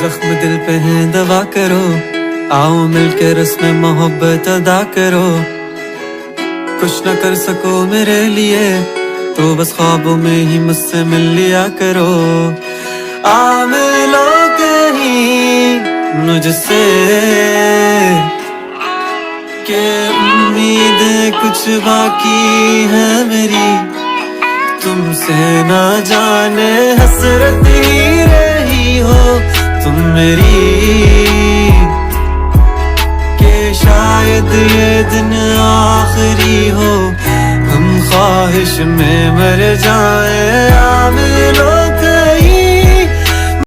जख्म दिल पे है दवा करो, आओ मिलके रस्म मोहब्बत अदा करो। कुछ न कर सको मेरे लिए तो बस ख्वाबों में ही मुझसे मिल लिया करो। आ मिलो कहीं मुझसे के उम्मीदें कुछ बाकी है मेरी, तुमसे ना जाने हसरत ही रही हो तुम मेरी, के शायद ये दिन आखिरी हो, हम ख्वाहिश में मर जाए। आ मिलो